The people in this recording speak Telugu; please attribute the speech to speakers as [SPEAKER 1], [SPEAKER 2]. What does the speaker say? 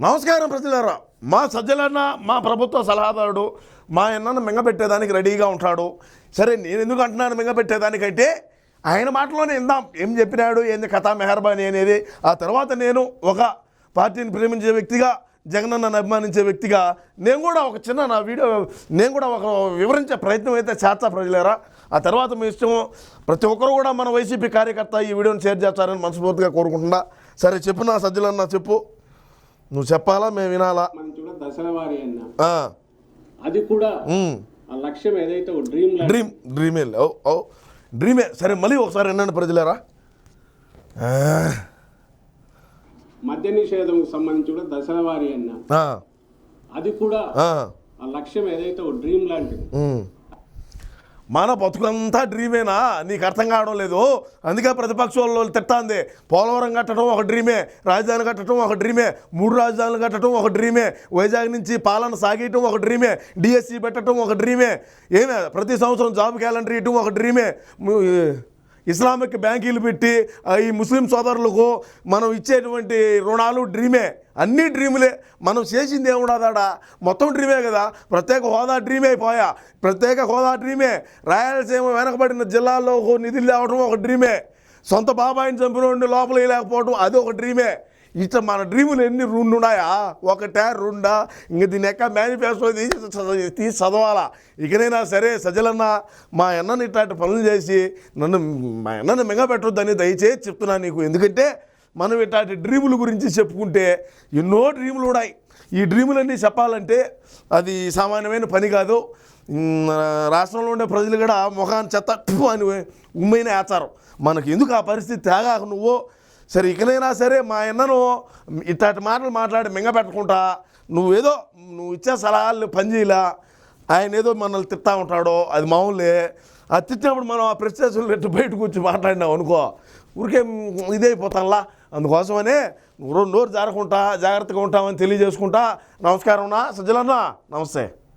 [SPEAKER 1] నమస్కారం ప్రజలారా. మా సజ్జలన్న మా ప్రభుత్వ సలహాదారుడు మా అన్నను మింగబెట్టేదానికి రెడీగా ఉంటాడు. సరే, నేను ఎందుకు అంటున్నాను మింగబెట్టేదానికంటే ఆయన మాటలోనే ఇందాం ఏం చెప్పినాడు, ఏంది కథా మెహర్బానీ అనేది. ఆ తర్వాత నేను ఒక పార్టీని ప్రేమించే వ్యక్తిగా, జగనన్నను అభిమానించే వ్యక్తిగా నేను కూడా ఒక చిన్న నా వీడియో నేను కూడా ఒక వివరించే ప్రయత్నం అయితే చేస్తా ప్రజలారా. ఆ తర్వాత మీ ఇష్టం. ప్రతి ఒక్కరు కూడా మన వైసీపీ కార్యకర్త ఈ వీడియోని షేర్ చేస్తారని మనస్ఫూర్తిగా కోరుకుంటున్నా. సరే చెప్పు నా సజ్జలన్న, చెప్పు. నువ్వు చెప్పాలా, మేము వినాలా?
[SPEAKER 2] దశల వారి అన్న అది కూడా ఆ లక్ష్యం ఏదైతే
[SPEAKER 1] డ్రీమే డ్రీమే. సరే మళ్ళీ ఒకసారి వినండి ప్రజలారా.
[SPEAKER 2] మద్య నిషేధం సంబంధించి కూడా దశల వారి అన్న అది కూడా ఆ లక్ష్యం ఏదైతే డ్రీమ్ లాంటిది.
[SPEAKER 1] మన బతుకంతా డ్రీమేనా? నీకు అర్థం కావడం లేదు. అందుకే ప్రతిపక్షంలో తిట్టాంది. పోలవరం కట్టడం ఒక డ్రీమే, రాజధాని కట్టడం ఒక డ్రీమే, 3 రాజధానులు కట్టడం ఒక డ్రీమే, వైజాగ్ నుంచి పాలన సాగేయటం ఒక డ్రీమే, డిఎస్సి పెట్టడం ఒక డ్రీమే, ఏమే ప్రతి సంవత్సరం జాబ్ క్యాలెండర్ ఇవ్వటం ఒక డ్రీమే, ఇస్లామిక్ బ్యాంకీలు పెట్టి ఈ ముస్లిం సోదరులకు మనం ఇచ్చేటువంటి రుణాలు డ్రీమే. అన్నీ డ్రీములే. మనం చేసింది ఏముండదాడా? మొత్తం డ్రీమే కదా. ప్రత్యేక హోదా డ్రీమే అయిపోయా. ప్రత్యేక హోదా డ్రీమే. రాయలసీమ వెనకబడిన జిల్లాల్లో నిధులు లేవడం ఒక డ్రీమే. సొంత బాబాయిని చంపిన లోపల లేకపోవడం అది ఒక డ్రీమే. ఇట్లా మన డ్రీములు ఎన్ని ఉన్నాయా? ఒకటా రెండా? ఇంక దీని యొక్క మేనిఫెస్టో తీసి చదవాలా. ఇకనైనా సరే సజ్జలన్న, మా అన్నని ఇట్లాంటి పనులు చేసి మా అన్నని మింగపెట్టొద్దని దయచేసి చెప్తున్నాను నీకు. ఎందుకంటే మనం ఇట్లాంటి డ్రీముల గురించి చెప్పుకుంటే ఎన్నో డ్రీములు ఉన్నాయి. ఈ డ్రీములన్నీ చెప్పాలంటే అది సామాన్యమైన పని కాదు. రాష్ట్రంలో ఉండే ప్రజలు కూడా ముఖాన్ని చెత్త అని ఉమ్మైన ఆచారం. మనకు ఎందుకు ఆ పరిస్థితి తేగాక నువ్వు. సరే, ఇకనైనా సరే మా అన్నను ఇట్లాంటి మాటలు మాట్లాడి మింగపెట్టకుండా నువ్వు ఇచ్చే సలహాలు పనిచేయలా. ఆయన ఏదో మనల్ని తిట్టా ఉంటాడో అది మామూలే. అది తిట్టినప్పుడు మనం ఆ ప్రెస్టేషన్ పెట్టి బయటకు వచ్చి మాట్లాడినావు అనుకో, ఊరికే ఇదైపోతాంలా. అందుకోసమనే నోరు జారకుండా జాగ్రత్తగా ఉంటామని తెలియజేసుకుంటా. నమస్కారం నా సజ్జలన్న, నమస్తే.